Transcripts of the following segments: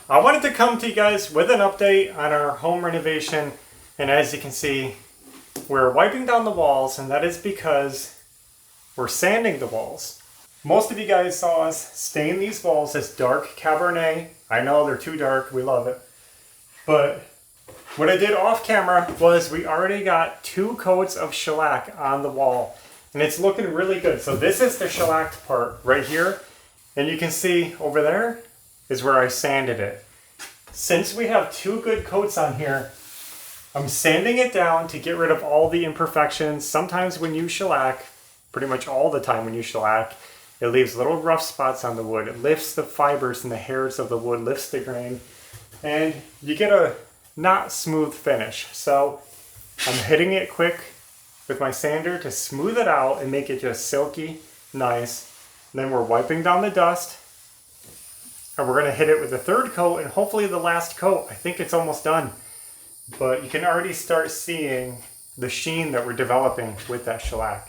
I wanted to come to you guys with an update on our home renovation, and as you can see, we're wiping down the walls, and that is because we're sanding the walls. Most of you guys saw us stain these walls as dark Cabernet. I know they're too dark, we love it. But what I did off camera was we already got 2 coats of shellac on the wall, and it's looking really good. So this is the shellacked part right here, and you can see over there is where I sanded it. Since we have 2 good coats on here, I'm sanding it down to get rid of all the imperfections. Sometimes when you shellac, pretty much all the time when you shellac, it leaves little rough spots on the wood. It lifts the fibers and the hairs of the wood, lifts the grain, and you get a not smooth finish. So I'm hitting it quick with my sander to smooth it out and make it just silky, nice. And then we're wiping down the dust, and we're gonna hit it with the 3rd coat and hopefully the last coat. I think it's almost done. But you can already start seeing the sheen that we're developing with that shellac.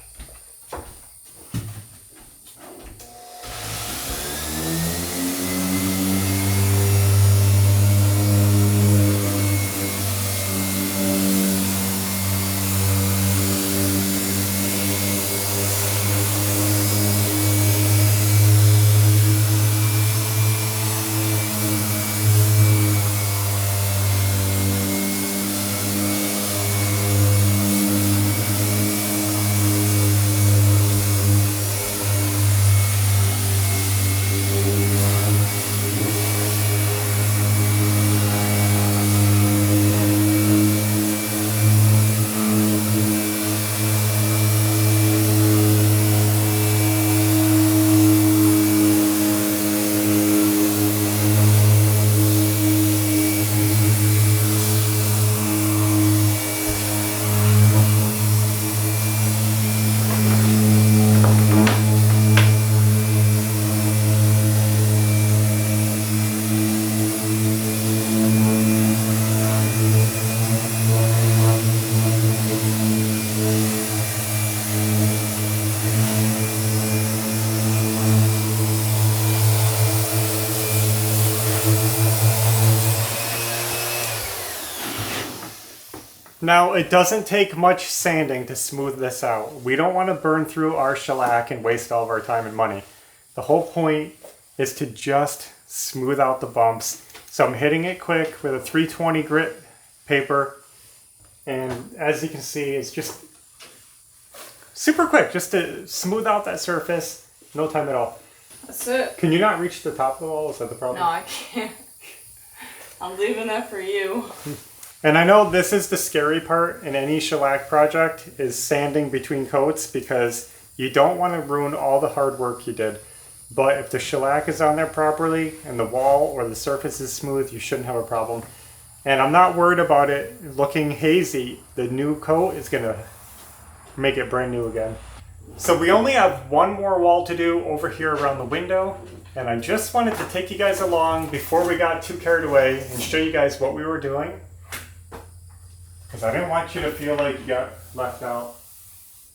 Now, it doesn't take much sanding to smooth this out. We don't want to burn through our shellac and waste all of our time and money. The whole point is to just smooth out the bumps. So I'm hitting it quick with a 320 grit paper. And as you can see, it's just super quick, just to smooth out that surface. No time at all. That's it. Can you not reach the top of the wall? Is that the problem? No, I can't. I'm leaving that for you. And I know this is the scary part in any shellac project, is sanding between coats, because you don't want to ruin all the hard work you did. But if the shellac is on there properly and the wall or the surface is smooth, you shouldn't have a problem. And I'm not worried about it looking hazy. The new coat is going to make it brand new again. So we only have one more wall to do over here around the window. And I just wanted to take you guys along before we got too carried away and show you guys what we were doing. Because I didn't want you to feel like you got left out.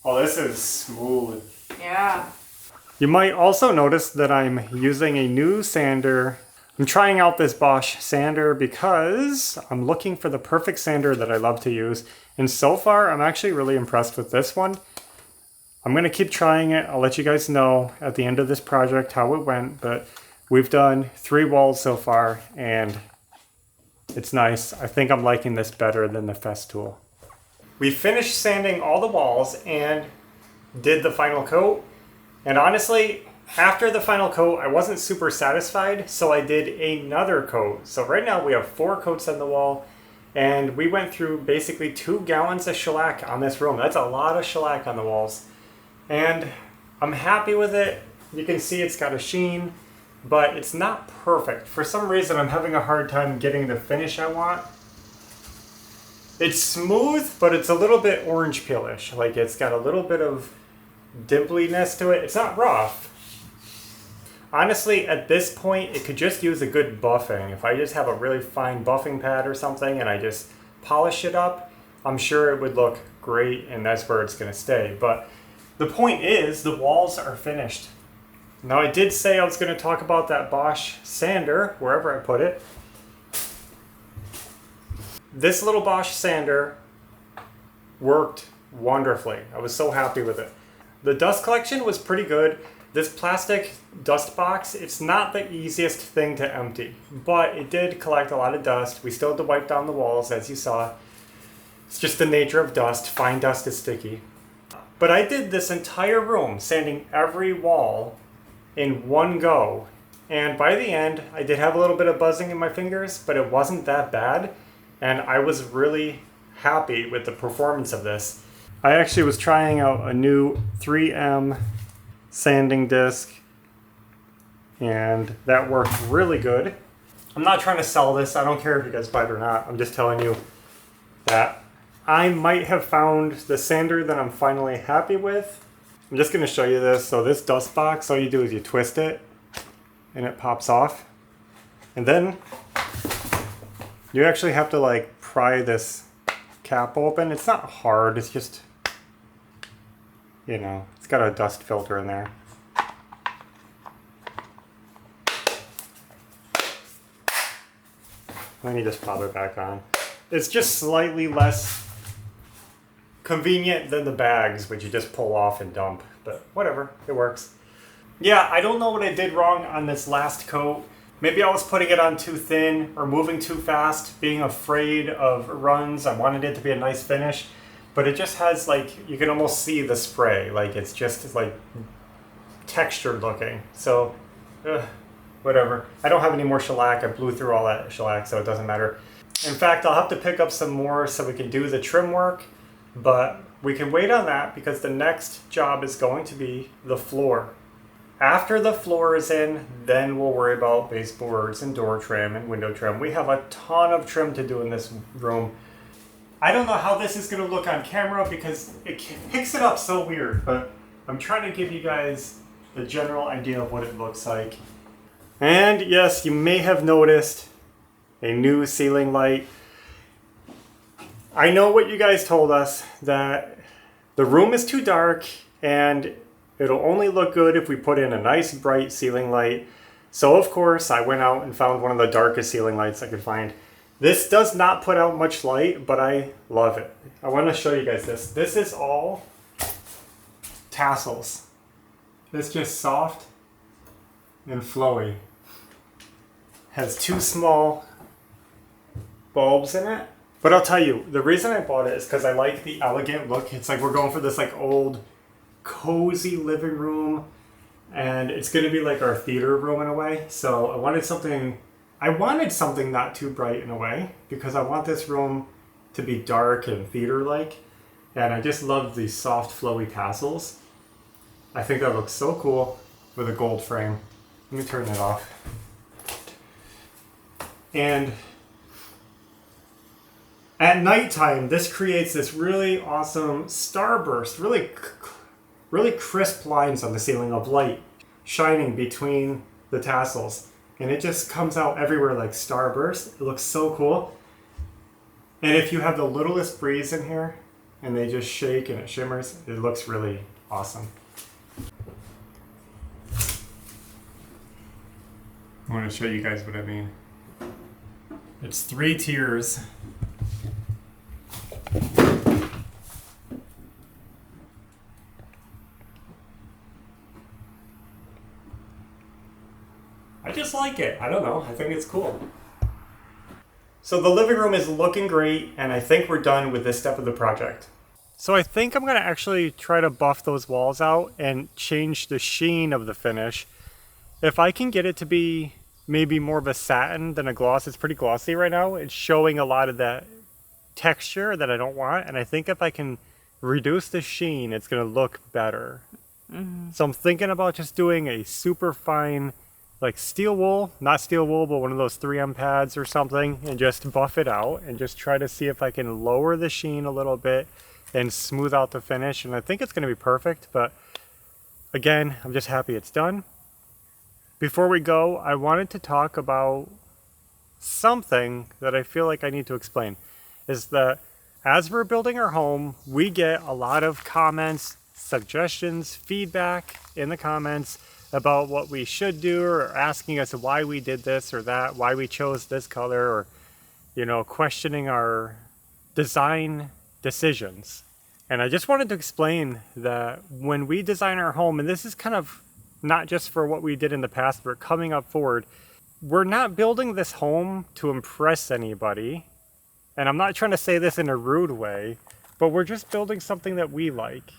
Oh, this is smooth. Yeah. You might also notice that I'm using a new sander. I'm trying out this Bosch sander because I'm looking for the perfect sander that I love to use. And so far, I'm actually really impressed with this one. I'm going to keep trying it. I'll let you guys know at the end of this project how it went. But we've done 3 walls so far, and it's nice. I think I'm liking this better than the Festool. We finished sanding all the walls and did the final coat. And honestly, after the final coat, I wasn't super satisfied, so I did another coat. So right now we have 4 coats on the wall, and we went through basically 2 gallons of shellac on this room. That's a lot of shellac on the walls. And I'm happy with it. You can see it's got a sheen, but it's not perfect. For some reason, I'm having a hard time getting the finish I want. It's smooth, but it's a little bit orange peelish. Like, it's got a little bit of dimpliness to it. It's not rough. Honestly, at this point, it could just use a good buffing. If I just have a really fine buffing pad or something and I just polish it up, I'm sure it would look great, and that's where it's gonna stay. But the point is, the walls are finished. Now, I did say I was gonna talk about that Bosch sander, wherever I put it. This little Bosch sander worked wonderfully. I was so happy with it. The dust collection was pretty good. This plastic dust box, it's not the easiest thing to empty, but it did collect a lot of dust. We still had to wipe down the walls, as you saw. It's just the nature of dust. Fine dust is sticky. But I did this entire room, sanding every wall in one go. And by the end, I did have a little bit of buzzing in my fingers, but it wasn't that bad. And I was really happy with the performance of this. I actually was trying out a new 3M sanding disc, and that worked really good. I'm not trying to sell this. I don't care if you guys buy it or not. I'm just telling you that I might have found the sander that I'm finally happy with. I'm just going to show you this. So this dust box, all you do is you twist it and it pops off. And then you actually have to like pry this cap open. It's not hard. It's just, you know, it's got a dust filter in there. Then you just pop it back on. It's just slightly less convenient than the bags, which you just pull off and dump. But whatever, it works. Yeah, I don't know what I did wrong on this last coat. Maybe I was putting it on too thin or moving too fast, being afraid of runs. I wanted it to be a nice finish. But it just has like, you can almost see the spray. Like it's just like textured looking. So, whatever. I don't have any more shellac. I blew through all that shellac, so it doesn't matter. In fact, I'll have to pick up some more so we can do the trim work. But we can wait on that because the next job is going to be the floor. After the floor is in, then we'll worry about baseboards and door trim and window trim. We have a ton of trim to do in this room. I don't know how this is going to look on camera because it picks it up so weird, but I'm trying to give you guys the general idea of what it looks like. And yes, you may have noticed a new ceiling light. I know what you guys told us, that the room is too dark and it'll only look good if we put in a nice bright ceiling light. So of course I went out and found one of the darkest ceiling lights I could find. This does not put out much light, but I love it. I want to show you guys this. This is all tassels. It's just soft and flowy. Has two small bulbs in it. But I'll tell you, the reason I bought it is because I like the elegant look. It's like we're going for this like old, cozy living room. And it's going to be like our theater room in a way. So I wanted something not too bright in a way, because I want this room to be dark and theater-like. And I just love these soft, flowy tassels. I think that looks so cool with a gold frame. Let me turn that off. And at nighttime, this creates this really awesome starburst, really crisp lines on the ceiling of light shining between the tassels. And it just comes out everywhere like starburst. It looks so cool. And if you have the littlest breeze in here and they just shake and it shimmers, it looks really awesome. I want to show you guys what I mean. It's 3 tiers. I just like it. I don't know. I think it's cool. So the living room is looking great, and I think we're done with this step of the project. So I think I'm going to actually try to buff those walls out and change the sheen of the finish. If I can get it to be maybe more of a satin than a gloss, it's pretty glossy right now. It's showing a lot of that texture that I don't want, and I think if I can reduce the sheen, it's going to look better. Mm-hmm. So I'm thinking about just doing a super fine, like steel wool, not steel wool, but one of those 3M pads or something, and just buff it out and just try to see if I can lower the sheen a little bit and smooth out the finish. And I think it's going to be perfect, but again, I'm just happy it's done. Before we go, I wanted to talk about something that I feel like I need to explain. Is that as we're building our home, we get a lot of comments, suggestions, feedback in the comments about what we should do, or asking us why we did this or that, why we chose this color, or questioning our design decisions. And I just wanted to explain that when we design our home, and this is kind of not just for what we did in the past, but coming up forward, we're not building this home to impress anybody. And I'm not trying to say this in a rude way, but we're just building something that we like.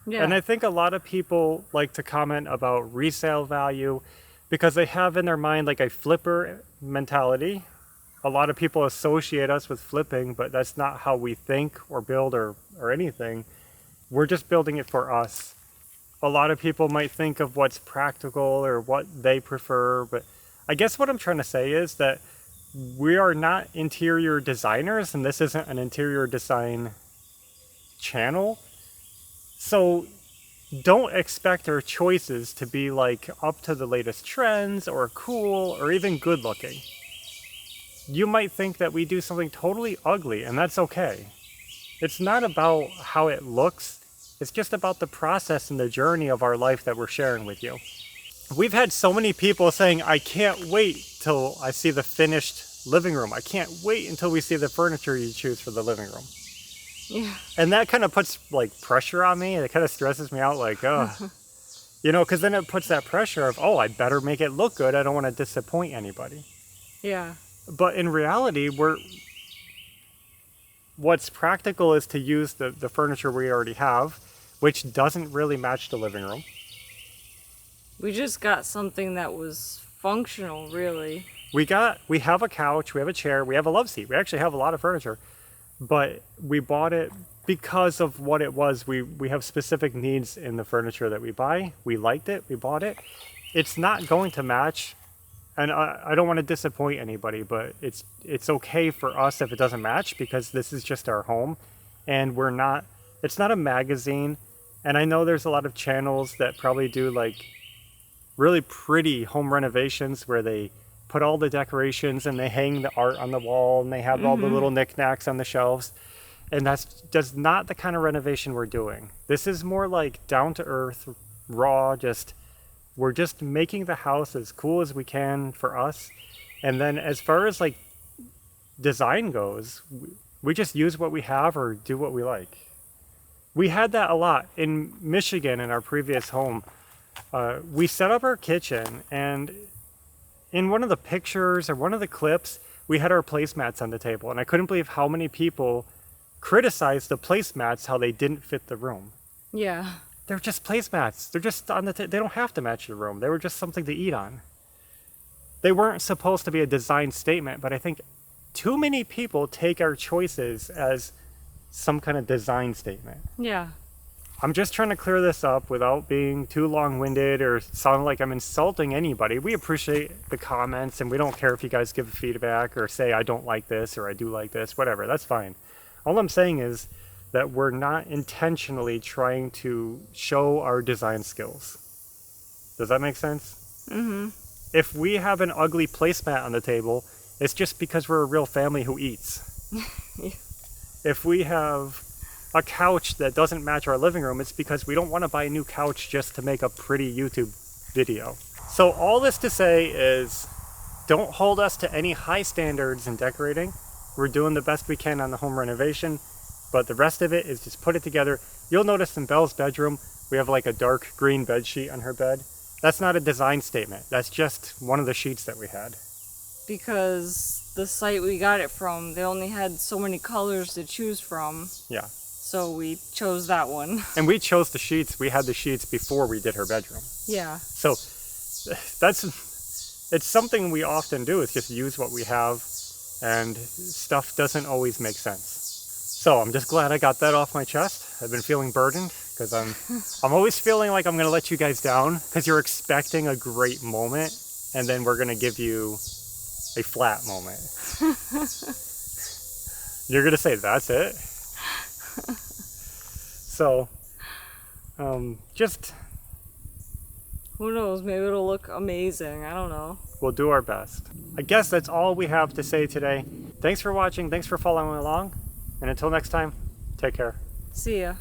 Yeah. And I think a lot of people like to comment about resale value because they have in their mind like a flipper mentality. A lot of people associate us with flipping, but that's not how we think or build or anything. We're just building it for us. A lot of people might think of what's practical or what they prefer, but I guess what I'm trying to say is that we are not interior designers, and this isn't an interior design channel. So don't expect our choices to be like up to the latest trends or cool or even good looking. You might think that we do something totally ugly, and that's okay. It's not about how it looks. It's just about the process and the journey of our life that we're sharing with you. We've had so many people saying, I can't wait till I see the finished living room. I can't wait until we see the furniture you choose for the living room. Yeah. And that kind of puts like pressure on me. It kind of stresses me out like, oh, because then it puts that pressure of, oh, I better make it look good. I don't want to disappoint anybody. Yeah. But in reality, what's practical is to use the furniture we already have, which doesn't really match the living room. We just got something that was functional, really. We have a couch, we have a chair, we have a love seat. We actually have a lot of furniture, but we bought it because of what it was. We have specific needs in the furniture that we buy. We liked it, we bought it. It's not going to match. And I don't want to disappoint anybody, but it's okay for us if it doesn't match because this is just our home and it's not a magazine. And I know there's a lot of channels that probably do like really pretty home renovations where they put all the decorations and they hang the art on the wall and they have all the little knickknacks on the shelves. And that's just not the kind of renovation we're doing. This is more like down to earth, raw, we're just making the house as cool as we can for us. And then as far as like design goes, we just use what we have or do what we like. We had that a lot in Michigan in our previous home. We set up our kitchen, and in one of the pictures or one of the clips, we had our placemats on the table. And I couldn't believe how many people criticized the placemats, how they didn't fit the room. Yeah. They're just placemats. They're just on they don't have to match the room. They were just something to eat on. They weren't supposed to be a design statement, but I think too many people take our choices as some kind of design statement. Yeah. I'm just trying to clear this up without being too long-winded or sound like I'm insulting anybody. We appreciate the comments, and we don't care if you guys give feedback or say I don't like this or I do like this, whatever. That's fine. All I'm saying is that we're not intentionally trying to show our design skills. Does that make sense? Mm-hmm. If we have an ugly placemat on the table, it's just because we're a real family who eats. Yeah. If we have a couch that doesn't match our living room, it's because we don't want to buy a new couch just to make a pretty YouTube video. So all this to say is, don't hold us to any high standards in decorating. We're doing the best we can on the home renovation. But the rest of it is just put it together. You'll notice in Belle's bedroom, we have like a dark green bed sheet on her bed. That's not a design statement. That's just one of the sheets that we had. Because the site we got it from, they only had so many colors to choose from. Yeah. So we chose that one. And we chose the sheets. We had the sheets before we did her bedroom. Yeah. So it's something we often do, is just use what we have, and stuff doesn't always make sense. So I'm just glad I got that off my chest. I've been feeling burdened because I'm always feeling like I'm going to let you guys down because you're expecting a great moment, and then we're going to give you a flat moment. You're going to say, that's it? So, just... Who knows? Maybe it'll look amazing. I don't know. We'll do our best. I guess that's all we have to say today. Thanks for watching. Thanks for following along. And until next time, take care. See ya.